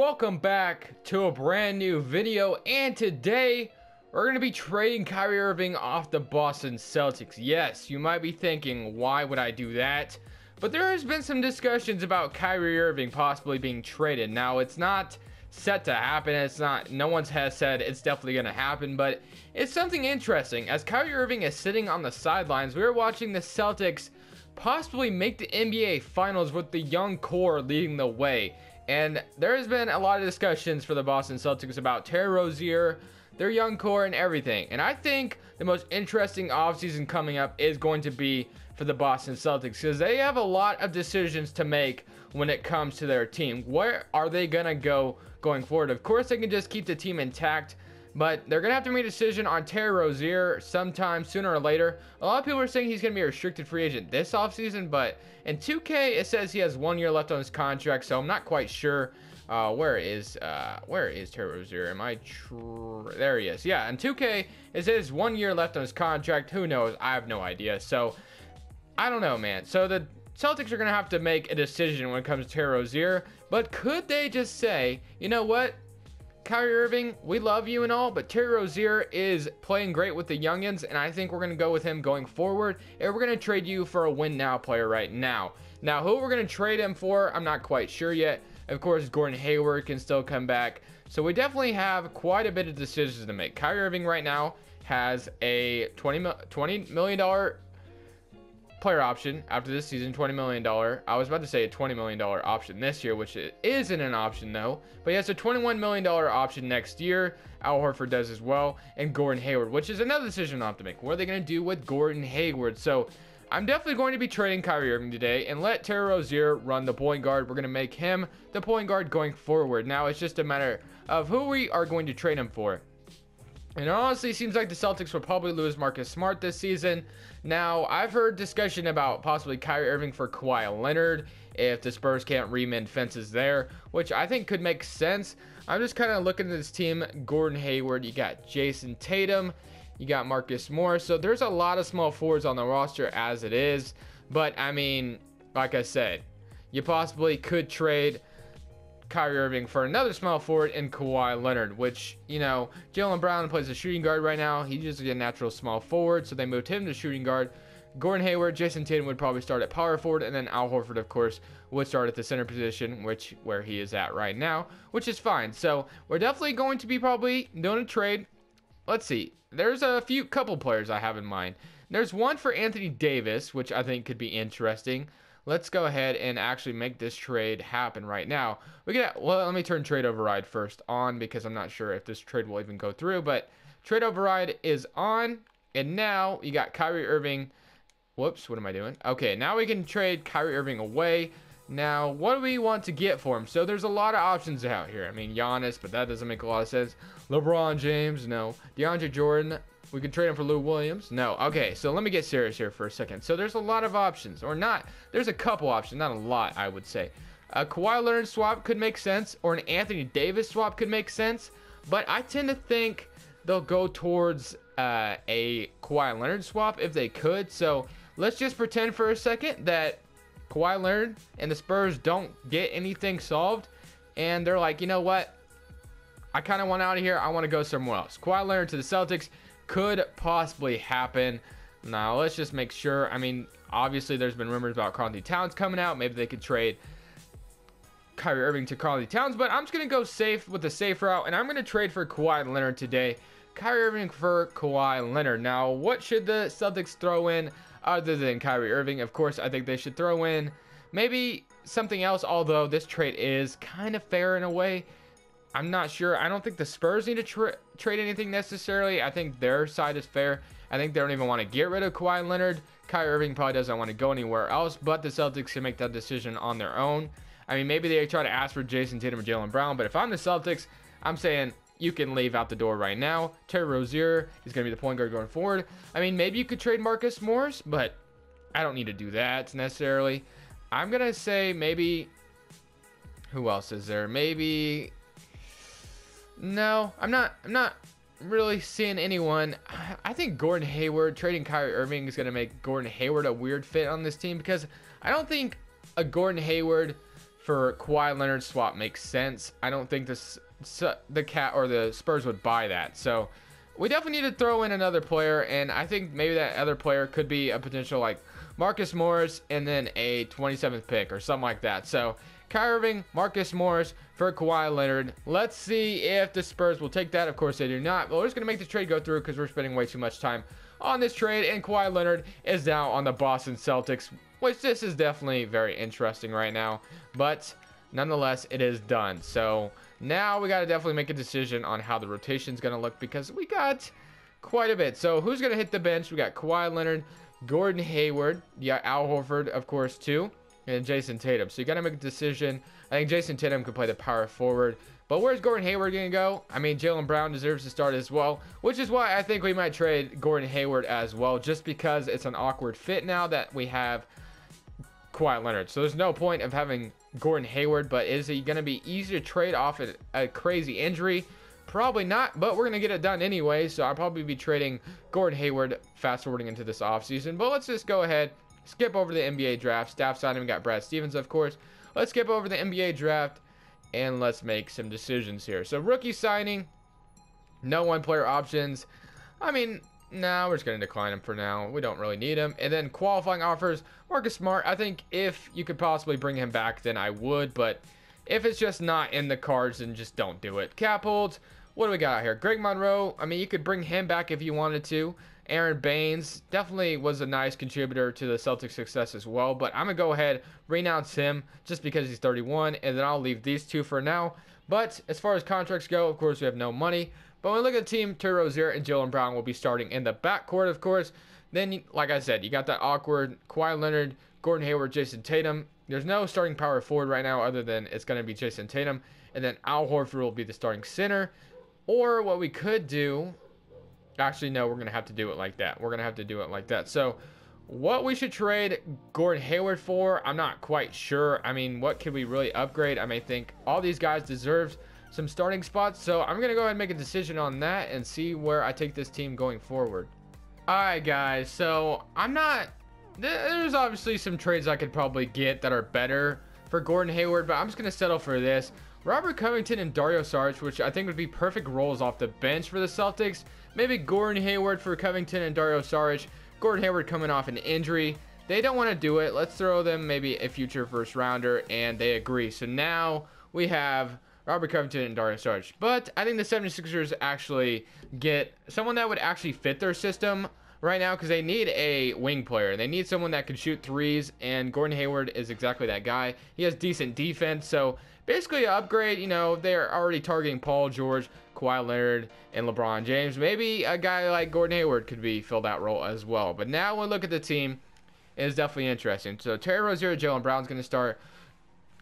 welcome back to a brand new video, and today we're going to be trading Kyrie Irving off the Boston Celtics. Yes, you might be thinking, why would I do that? But there has been some discussions about Kyrie Irving possibly being traded. Now, it's not set to happen. No one has said it's definitely going to happen, but it's something interesting. As Kyrie Irving is sitting on the sidelines, we are watching the Celtics possibly make the NBA Finals with the young core leading the way. And there has been a lot of discussions for the Boston Celtics about Terry Rozier, their young core, and everything. And I think the most interesting offseason coming up is going to be for the Boston Celtics, because they have a lot of decisions to make when it comes to their team. Where are they going to go going forward? Of course, they can just keep the team intact, but they're going to have to make a decision on Terry Rozier sometime sooner or later. A lot of people are saying he's going to be a restricted free agent this offseason, but in 2K, it says he has 1 year left on his contract, so I'm not quite sure. Where is Terry Rozier? There he is. Yeah, in 2K, it says 1 year left on his contract. Who knows? I have no idea. So, I don't know, man. So, the Celtics are going to have to make a decision when it comes to Terry Rozier, but could they just say, you know what? Kyrie Irving, we love you and all, but Terry Rozier is playing great with the youngins, and I think we're going to go with him going forward, and we're going to trade you for a win-now player right now. Now, who we're going to trade him for, I'm not quite sure yet. Of course, Gordon Hayward can still come back, so we definitely have quite a bit of decisions to make. Kyrie Irving right now has a $20 million player option after this season, $20 million. I was about to say a $20 million option this year, which it isn't an option though, but he has a $21 million option next year. Al Horford does as well, and Gordon Hayward, which is another decision I'll have to make. What are they going to do with Gordon Hayward? So I'm definitely going to be trading Kyrie Irving today and let Terry Rozier run the point guard. We're going to make him the point guard going forward. Now it's just a matter of who we are going to trade him for. And it honestly seems like the Celtics will probably lose Marcus Smart this season. Now, I've heard discussion about possibly Kyrie Irving for Kawhi Leonard if the Spurs can't remend fences there, which I think could make sense. I'm just kind of looking at this team. Gordon Hayward, you got Jason Tatum, you got Marcus Morris. So there's a lot of small forwards on the roster as it is. But, I mean, like I said, you possibly could trade Kyrie Irving for another small forward in Kawhi Leonard, which, you know, Jaylen Brown plays a shooting guard right now. He's just a natural small forward, so they moved him to shooting guard. Gordon Hayward, Jason Tatum would probably start at power forward, and then Al Horford, of course, would start at the center position, where he is at right now, which is fine. So we're definitely going to be probably doing a trade. Let's see. There's a couple players I have in mind. There's one for Anthony Davis, which I think could be interesting. Let's go ahead and actually make this trade happen right now. Well, let me turn trade override first on, because I'm not sure if this trade will even go through, but trade override is on, and now you got Kyrie Irving. Whoops, what am I doing? Okay, now we can trade Kyrie Irving away. Now, what do we want to get for him? So there's a lot of options out here. I mean, Giannis, but that doesn't make a lot of sense. LeBron James, no. DeAndre Jordan, we could trade him for Lou Williams. No. Okay, so let me get serious here for a second. So there's a lot of options, or not. There's a couple options, not a lot, I would say. A Kawhi Leonard swap could make sense, or an Anthony Davis swap could make sense, but I tend to think they'll go towards a Kawhi Leonard swap if they could. So let's just pretend for a second that Kawhi Leonard and the Spurs don't get anything solved, and they're like, you know what? I kind of want out of here. I want to go somewhere else. Kawhi Leonard to the Celtics could possibly happen. Now, let's just make sure. I mean, obviously, there's been rumors about Karl-Anthony Towns coming out. Maybe they could trade Kyrie Irving to Karl-Anthony Towns, but I'm just going to go safe with the safe route, and I'm going to trade for Kawhi Leonard today. Kyrie Irving for Kawhi Leonard. Now, what should the Celtics throw in other than Kyrie Irving? Of course, I think they should throw in maybe something else, although this trade is kind of fair in a way. I'm not sure. I don't think the Spurs need to trade anything necessarily. I think their side is fair. I think they don't even want to get rid of Kawhi Leonard. Kyrie Irving probably doesn't want to go anywhere else, but the Celtics can make that decision on their own. I mean, maybe they try to ask for Jason Tatum or Jaylen Brown, but if I'm the Celtics, I'm saying you can leave out the door right now. Terry Rozier is going to be the point guard going forward. I mean, maybe you could trade Marcus Morris, but I don't need to do that necessarily. I'm going to say maybe, who else is there? Maybe, no, I'm not really seeing anyone. I think Gordon Hayward, trading Kyrie Irving is going to make Gordon Hayward a weird fit on this team, because I don't think a Gordon Hayward for Kawhi Leonard swap makes sense. I don't think the Spurs would buy that. So we definitely need to throw in another player, and I think maybe that other player could be a potential like Marcus Morris and then a 27th pick or something like that. So Kyrie Irving, Marcus Morris for Kawhi Leonard. Let's see if the Spurs will take that. Of course they do not. But we're just going to make the trade go through because we're spending way too much time on this trade. And Kawhi Leonard is now on the Boston Celtics, which this is definitely very interesting right now. But nonetheless, it is done. So now we got to definitely make a decision on how the rotation is going to look because we got quite a bit. So who's going to hit the bench? We got Kawhi Leonard, Gordon Hayward, yeah, Al Horford, of course, too, and Jason Tatum. So you got to make a decision. I think Jason Tatum could play the power forward. But where's Gordon Hayward going to go? I mean, Jaylen Brown deserves to start as well, which is why I think we might trade Gordon Hayward as well, just because it's an awkward fit now that we have Kawhi Leonard. So there's no point of having Gordon Hayward, but is he going to be easy to trade off a crazy injury? Probably not, but we're going to get it done anyway, so I'll probably be trading Gordon Hayward fast forwarding into this offseason. But let's just go ahead, skip over the NBA draft. Staff signing, we got Brad Stevens, of course. Let's skip over the NBA draft, and let's make some decisions here. So rookie signing, no one-player options. I mean, no, we're just going to decline him for now. We don't really need him. And then qualifying offers, Marcus Smart. I think if you could possibly bring him back, then I would. But if it's just not in the cards, then just don't do it. Cap holds, what do we got out here? Greg Monroe. I mean, you could bring him back if you wanted to. Aaron Baines definitely was a nice contributor to the Celtics' success as well. But I'm going to go ahead, renounce him just because he's 31. And then I'll leave these two for now. But as far as contracts go, of course, we have no money. But when we look at the team, Terry Rozier and Jaylen Brown will be starting in the backcourt, of course. Then, like I said, you got that awkward Kawhi Leonard, Gordon Hayward, Jason Tatum. There's no starting power forward right now other than it's going to be Jason Tatum. And then Al Horford will be the starting center. Or what we could do... Actually, no, we're going to have to do it like that. We're going to have to do it like that. So, what we should trade Gordon Hayward for, I'm not quite sure. I mean, what could we really upgrade? I may think all these guys deserve some starting spots. So, I'm going to go ahead and make a decision on that and see where I take this team going forward. Alright, guys. So, there's obviously some trades I could probably get that are better for Gordon Hayward, but I'm just going to settle for this. Robert Covington and Dario Saric, which I think would be perfect roles off the bench for the Celtics. Maybe Gordon Hayward for Covington and Dario Saric. Gordon Hayward coming off an injury. They don't want to do it. Let's throw them maybe a future first rounder, and they agree. So now we have Robert Covington and Dario Saric. But I think the 76ers actually get someone that would actually fit their system right now because they need a wing player. They need someone that can shoot threes, and Gordon Hayward is exactly that guy. He has decent defense, so basically an upgrade. You know, they're already targeting Paul George, Kawhi Leonard, and LeBron James. Maybe a guy like Gordon Hayward could fill that role as well. But now when we look at the team, it is definitely interesting. So Terry Rozier, Jaylen Brown's going to start.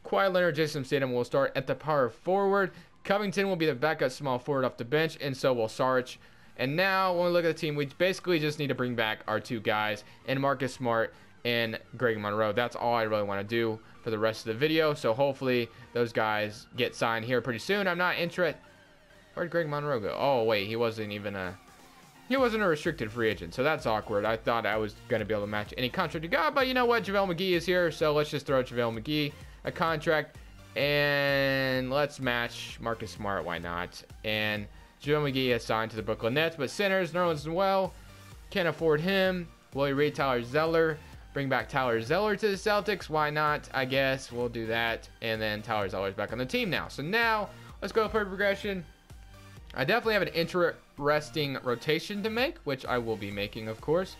Kawhi Leonard, Jason Tatum will start at the power forward. Covington will be the backup small forward off the bench, and so will Saric. And now when we look at the team, we basically just need to bring back our two guys, and Marcus Smart and Greg Monroe. That's all I really want to do for the rest of the video. So hopefully those guys get signed here pretty soon. I'm not interested. Where'd Greg Monroe go? Oh wait, he wasn't a restricted free agent, so that's awkward. I thought I was going to be able to match any contract he got, but you know what? JaVale McGee is here, so let's just throw JaVale McGee a contract, and let's match Marcus Smart. Why not? And JaVale McGee is signed to the Brooklyn Nets, but centers, Nerlens Noel, can't afford him. Willie Reed, Tyler Zeller. Bring back Tyler Zeller to the Celtics. Why not? I guess we'll do that. And then Tyler Zeller's back on the team now. So now, let's go for progression. I definitely have an interesting rotation to make, which I will be making, of course.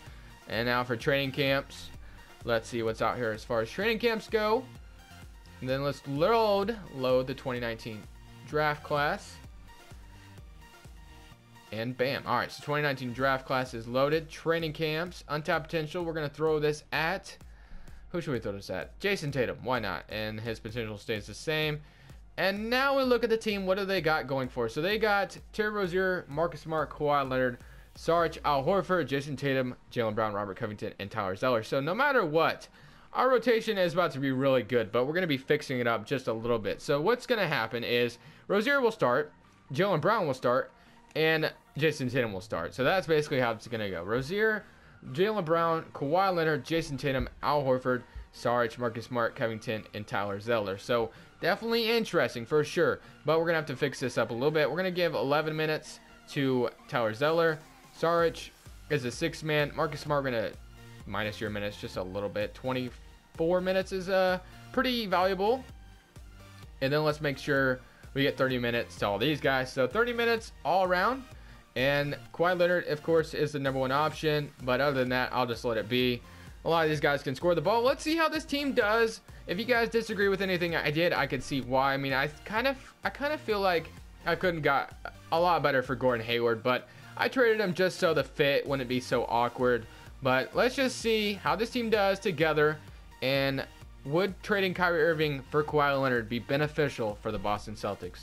And now for training camps. Let's see what's out here as far as training camps go. And then let's load the 2019 draft class. And bam. All right, so 2019 draft class is loaded. Training camps, untapped potential. We're going to throw this at... Who should we throw this at? Jason Tatum. Why not? And his potential stays the same. And now we look at the team. What do they got going for? So they got Terry Rozier, Marcus Smart, Kawhi Leonard, Saric, Al Horford, Jason Tatum, Jaylen Brown, Robert Covington, and Tyler Zeller. So no matter what, our rotation is about to be really good, but we're going to be fixing it up just a little bit. So what's going to happen is Rozier will start, Jaylen Brown will start, and Jason Tatum will start. So that's basically how it's going to go. Rozier, Jaylen Brown, Kawhi Leonard, Jason Tatum, Al Horford, Saric, Marcus Smart, Covington, and Tyler Zeller. So definitely interesting for sure. But we're going to have to fix this up a little bit. We're going to give 11 minutes to Tyler Zeller. Saric is a 6-man. Marcus Smart, we're going to minus your minutes just a little bit. 24 minutes is pretty valuable. And then let's make sure we get 30 minutes to all these guys. So 30 minutes all around. And Kawhi Leonard, of course, is the #1 option. But other than that, I'll just let it be. A lot of these guys can score the ball. Let's see how this team does. If you guys disagree with anything I did, I can see why. I mean, I kind of feel like I couldn't got a lot better for Gordon Hayward, but I traded him just so the fit wouldn't be so awkward. But let's just see how this team does together. And would trading Kyrie Irving for Kawhi Leonard be beneficial for the Boston Celtics?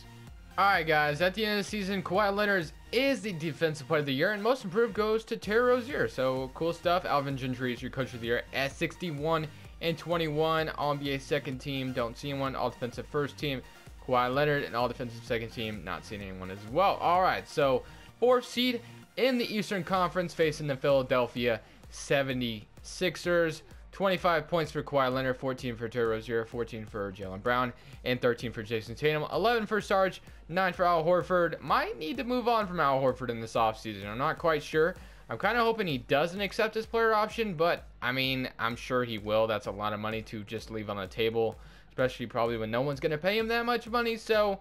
Alright guys, at the end of the season, Kawhi Leonard is the Defensive Player of the Year, and Most Improved goes to Terry Rozier. So cool stuff. Alvin Gentry is your Coach of the Year at 61 and 21. All NBA second team, don't see anyone. All defensive first team, Kawhi Leonard, and all defensive second team, not seeing anyone as well. Alright, so 4th seed in the Eastern Conference facing the Philadelphia 76ers. 25 points for Kawhi Leonard, 14 for Terry Rozier, 14 for Jaylen Brown, and 13 for Jason Tatum. 11 for Sarge, 9 for Al Horford. Might need to move on from Al Horford in this offseason. I'm not quite sure. I'm kind of hoping he doesn't accept his player option, but I mean, I'm sure he will. That's a lot of money to just leave on the table, especially probably when no one's going to pay him that much money. So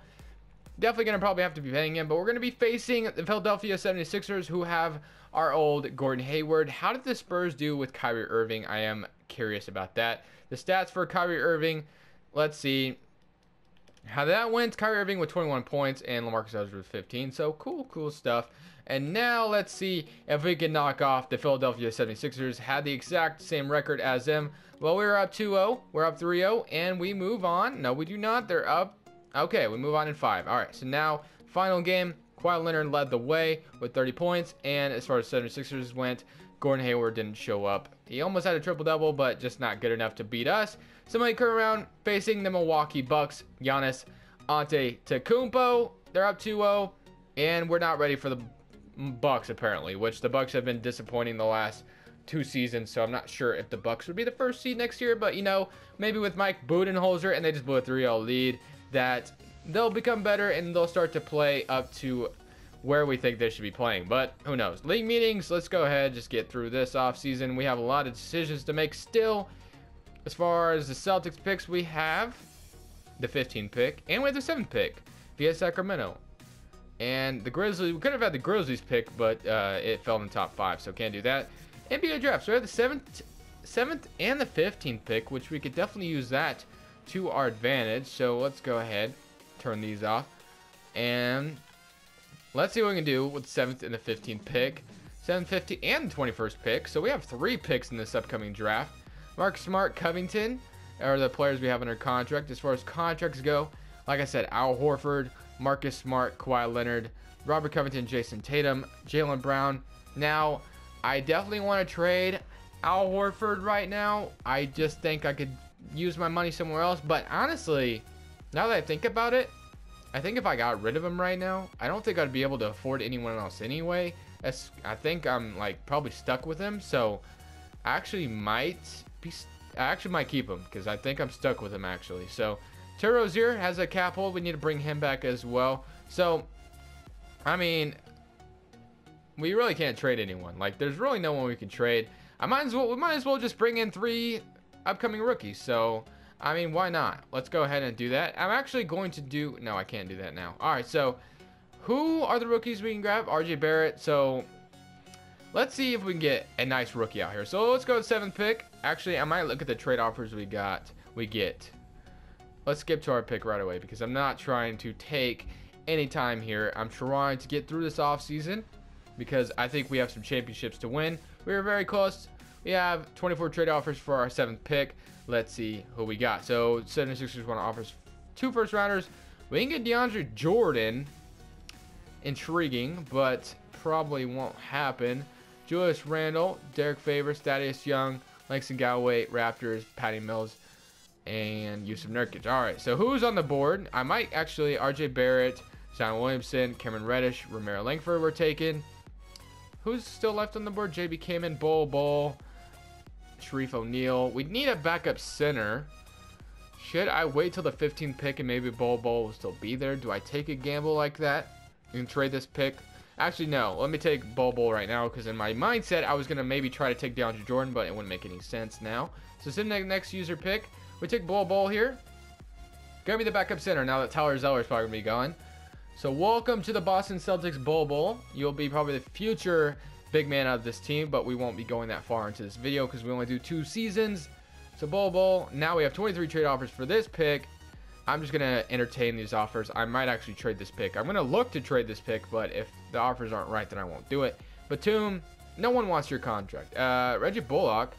definitely going to probably have to be paying him, but we're going to be facing the Philadelphia 76ers, who have our old Gordon Hayward. How did the Spurs do with Kyrie Irving? I am curious about that. The stats for Kyrie Irving, let's see how that went. Kyrie Irving with 21 points and LaMarcus Aldridge with 15. So cool stuff. And now let's see if we can knock off the Philadelphia 76ers. Had the exact same record as them. Well, we were up 2-0. We're up 3-0, and we move on. No, we do not. They're up. Okay, we move on in 5. All right, so now final game. Kawhi Leonard led the way with 30 points, and as far as 76ers went, Gordon Hayward didn't show up. He almost had a triple-double, but just not good enough to beat us. Somebody current round facing the Milwaukee Bucks. Giannis Antetokounmpo. They're up 2-0, and we're not ready for the Bucks apparently, which the Bucks have been disappointing the last 2 seasons. So I'm not sure if the Bucks would be the 1st seed next year, but you know, maybe with Mike Budenholzer and they just blew a 3-0 lead, that they'll become better and they'll start to play up to where we think they should be playing. But who knows? League meetings, let's go ahead, just get through this offseason. We have a lot of decisions to make still. As far as the Celtics picks, we have the 15th pick and we have the 7th pick via Sacramento. And the Grizzlies, we could have had the Grizzlies pick, but it fell in the top 5, so can't do that. NBA draft, so we have the 7th and the 15th pick, which we could definitely use that to our advantage. So let's go ahead, turn these off, and let's see what we can do with the 7th and the 15th pick. 7th, 15th, and the 21st pick. So we have 3 picks in this upcoming draft. Marcus Smart, Covington are the players we have under contract. As far as contracts go, like I said, Al Horford, Marcus Smart, Kawhi Leonard, Robert Covington, Jason Tatum, Jaylen Brown. Now, I definitely want to trade Al Horford right now. I just think I could use my money somewhere else. But honestly, now that I think about it, I think if I got rid of him right now, I don't think I'd be able to afford anyone else anyway. I think I'm like probably stuck with him. So I actually might keep him because I think I'm stuck with him actually. So Terry Rozier has a cap hold. We need to bring him back as well. So I mean, we really can't trade anyone. Like, there's really no one we can trade. We might as well just bring in 3 upcoming rookies. So I mean, why not? Let's go ahead and do that. I'm actually going to do... No, I can't do that now. All right, so who are the rookies we can grab? RJ Barrett. So let's see if we can get a nice rookie out here. So let's go with 7th pick. Actually, I might look at the trade offers we get. Let's skip to our pick right away because I'm not trying to take any time here. I'm trying to get through this offseason because I think we have some championships to win. We were very close. We have 24 trade offers for our 7th pick. Let's see who we got. So 76ers want to offer 2 first-rounders. We can get DeAndre Jordan. Intriguing, but probably won't happen. Julius Randle, Derek Favors, Thaddeus Young, Langston Galloway, Raptors, Patty Mills, and Yusuf Nurkic. All right, so who's on the board? I might actually RJ Barrett, Zion Williamson, Cameron Reddish, Romero Langford were taken. Who's still left on the board? JB Kamen, Bol, Sharif O'Neal. We need a backup center. Should I wait till the 15th pick and maybe Bol will still be there? Do I take a gamble like that and trade this pick? Actually, no. Let me take Bol right now, because in my mindset, I was going to maybe try to take DeAndre Jordan, but it wouldn't make any sense now. So sitting next user pick, we take Bol here. Gonna be the backup center now that Tyler Zeller is probably going to be gone. So welcome to the Boston Celtics Bol. You'll be probably the future big man of this team, but we won't be going that far into this video because we only do 2 seasons. So Bol, now we have 23 trade offers for this pick. I'm just going to entertain these offers. I might actually trade this pick. I'm going to look to trade this pick, but if the offers aren't right, then I won't do it. Batum, no one wants your contract. Reggie Bullock,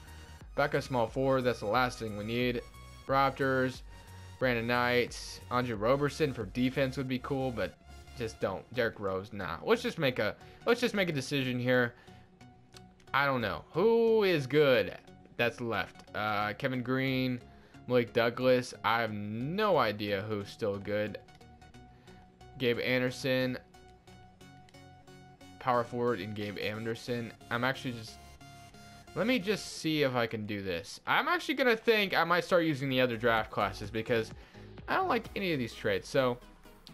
backup small forward. That's the last thing we need. Raptors, Brandon Knight, Andre Roberson for defense would be cool, but just don't. Derrick Rose, nah. Let's just make a decision here. I don't know who is good. That's left. Kevin Green, Malik Douglas. I have no idea who's still good. Gabe Anderson, power forward, and Gabe Anderson. I'm actually just. Let me just see if I can do this. I'm actually gonna think I might start using the other draft classes because I don't like any of these trades. So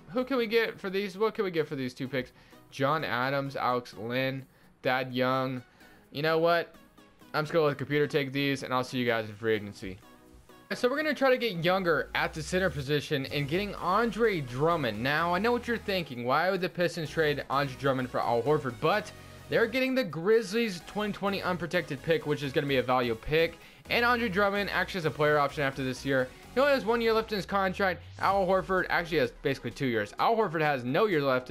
who can we get for these? What can we get for these 2 picks? John Adams, Alex Lynn, Thad Young. You know what? I'm just going to let the computer take these, and I'll see you guys in free agency. So we're going to try to get younger at the center position and getting Andre Drummond. Now, I know what you're thinking. Why would the Pistons trade Andre Drummond for Al Horford? But they're getting the Grizzlies 2020 unprotected pick, which is going to be a value pick. And Andre Drummond actually has a player option after this year. He only has 1 year left in his contract. Al Horford actually has basically 2 years. Al Horford has no year left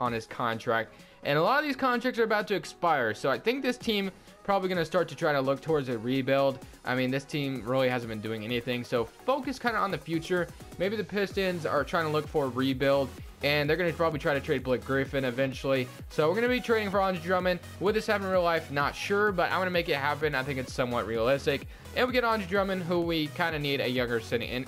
on his contract. And a lot of these contracts are about to expire. So I think this team probably going to start to try to look towards a rebuild. I mean, this team really hasn't been doing anything. So focus kind of on the future. Maybe the Pistons are trying to look for a rebuild. And they're going to probably try to trade Blake Griffin eventually. So we're going to be trading for Andre Drummond. Would this happen in real life? Not sure, but I'm going to make it happen. I think it's somewhat realistic. And we get Andre Drummond, who we kind of need a younger center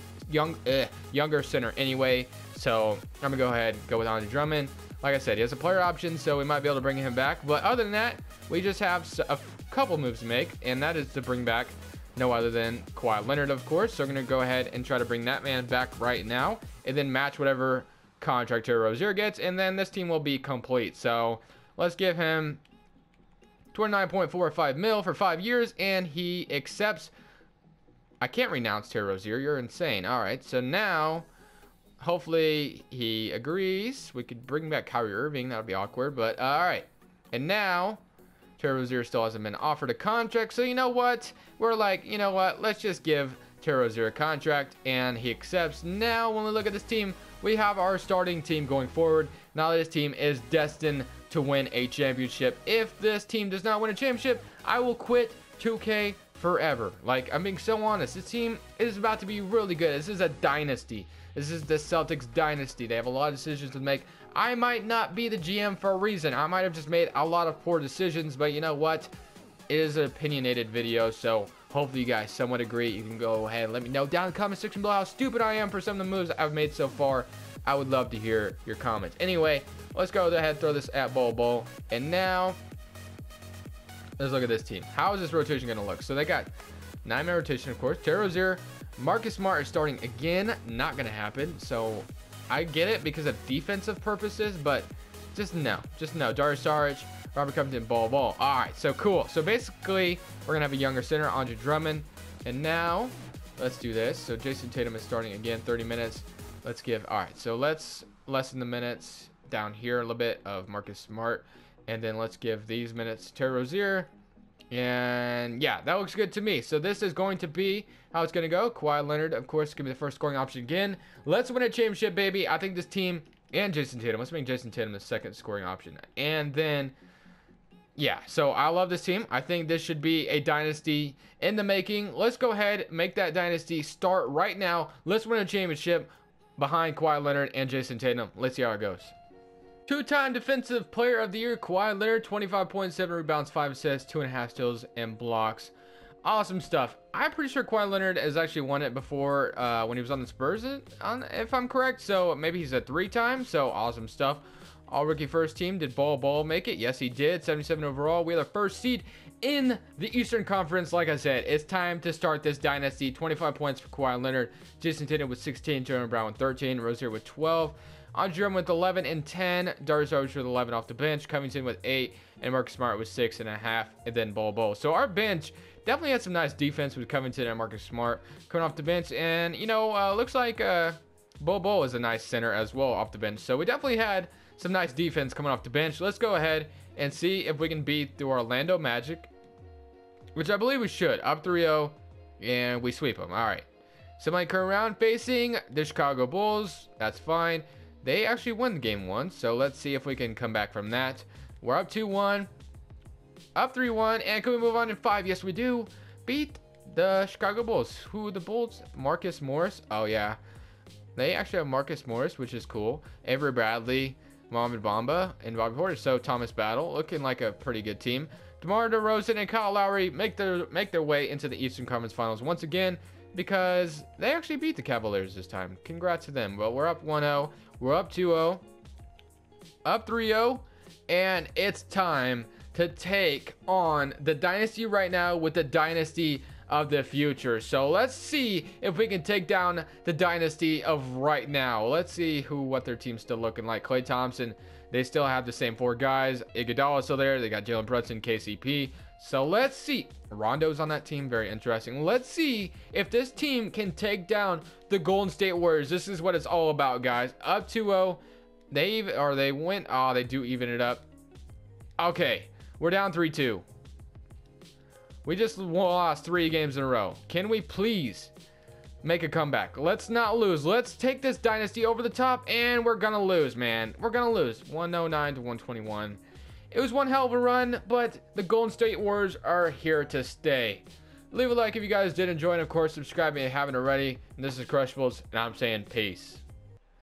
anyway. So I'm going to go ahead and go with Andre Drummond. Like I said, he has a player option, so we might be able to bring him back. But other than that, we just have a couple moves to make, and that is to bring back no other than Kawhi Leonard, of course. So we're going to go ahead and try to bring that man back right now, and then match whatever contract Terry Rozier gets, and then this team will be complete. So let's give him 29.45 mil for 5 years, and he accepts. I can't renounce Terry Rozier. You're insane. All right, so now hopefully he agrees. We could bring back Kyrie Irving. That would be awkward, but all right. And now Terry Rozier still hasn't been offered a contract, so you know what? We're like, you know what? Let's just give Terry Rozier a contract, and he accepts. Now, when we look at this team, we have our starting team going forward. Now this team is destined to win a championship. If this team does not win a championship, I will quit 2K forever. Like, I'm being so honest. This team is about to be really good. This is a dynasty. This is the Celtics dynasty. They have a lot of decisions to make. I might not be the GM for a reason. I might have just made a lot of poor decisions, but you know what? It is an opinionated video, so hopefully you guys somewhat agree. You can go ahead and let me know down in the comment section below how stupid I am for some of the moves I've made so far. I would love to hear your comments. Anyway, let's go ahead and throw this at Bol. And now, let's look at this team. How is this rotation going to look? So they got 9-man rotation, of course. Terry Rozier, Marcus Smart is starting again. Not going to happen. So I get it because of defensive purposes, but just no. Just no. Darius Saric, Robert Covington, Bol. All right, so cool. So basically, we're going to have a younger center, Andre Drummond. And now, let's do this. So Jason Tatum is starting again, 30 minutes. Let's give, all right, so let's lessen the minutes down here a little bit of Marcus Smart. And then let's give these minutes to Terry Rozier. And yeah, that looks good to me. So this is going to be how it's going to go. Kawhi Leonard, of course, going to be the first scoring option again. Let's win a championship, baby. I think this team and Jason Tatum. Let's make Jason Tatum the second scoring option. And then, yeah, so I love this team. I think this should be a dynasty in the making. Let's go ahead, make that dynasty start right now. Let's win a championship behind Kawhi Leonard and Jason Tatum. Let's see how it goes. Two-time Defensive Player of the Year, Kawhi Leonard, 25.7 rebounds, 5 assists, 2.5 steals, and blocks. Awesome stuff. I'm pretty sure Kawhi Leonard has actually won it before when he was on the Spurs, if I'm correct. So maybe he's a 3-time. So awesome stuff. All rookie first team. Did Ball make it? Yes, he did. 77 overall. We are the first seed in the Eastern Conference. Like I said, it's time to start this dynasty. 25 points for Kawhi Leonard. Jason Tatum with 16. Jaylen Brown with 13. Rozier with 12. Andre Drummond with 11 and 10. Darius Rozier with 11 off the bench. Covington with 8. And Marcus Smart with 6.5. And then Ball. So our bench definitely had some nice defense with Covington and Marcus Smart coming off the bench. And, you know, looks like Ball is a nice center as well off the bench. So we definitely had some nice defense coming off the bench. Let's go ahead and see if we can beat the Orlando Magic, which I believe we should. Up 3-0, and we sweep them. All right. Semi-current round facing the Chicago Bulls. That's fine. They actually won game 1, so let's see if we can come back from that. We're up 2-1, up 3-1, and can we move on in 5? Yes, we do. Beat the Chicago Bulls. Who are the Bulls? Marcus Morris. Oh, yeah. They actually have Marcus Morris, which is cool. Avery Bradley, Mohamed Bamba, and Bobby Portis. So Thomas Battle looking like a pretty good team. DeMar DeRozan and Kyle Lowry make their way into the Eastern Conference Finals once again because they actually beat the Cavaliers this time. Congrats to them. Well, we're up 1-0. We're up 2-0. Up 3-0. And it's time to take on the dynasty right now with the dynasty of the future. So let's see if we can take down the dynasty of right now. Let's see what their team's still looking like. Klay Thompson, they still have the same 4 guys. Iguodala's still there. They got Jalen Brunson, KCP. So let's see. Rondo's on that team. Very interesting. Let's see if this team can take down the Golden State Warriors. This is what it's all about, guys. Up 2-0. They win. Oh, they do even it up. Okay. We're down 3-2. We just lost 3 games in a row. Can we please make a comeback? Let's not lose. Let's take this dynasty over the top, and we're gonna lose, man. We're gonna lose. 109 to 121. It was one hell of a run, but the Golden State Warriors are here to stay. Leave a like if you guys did enjoy, and of course, subscribe if you haven't already. And this is Crushables, and I'm saying peace.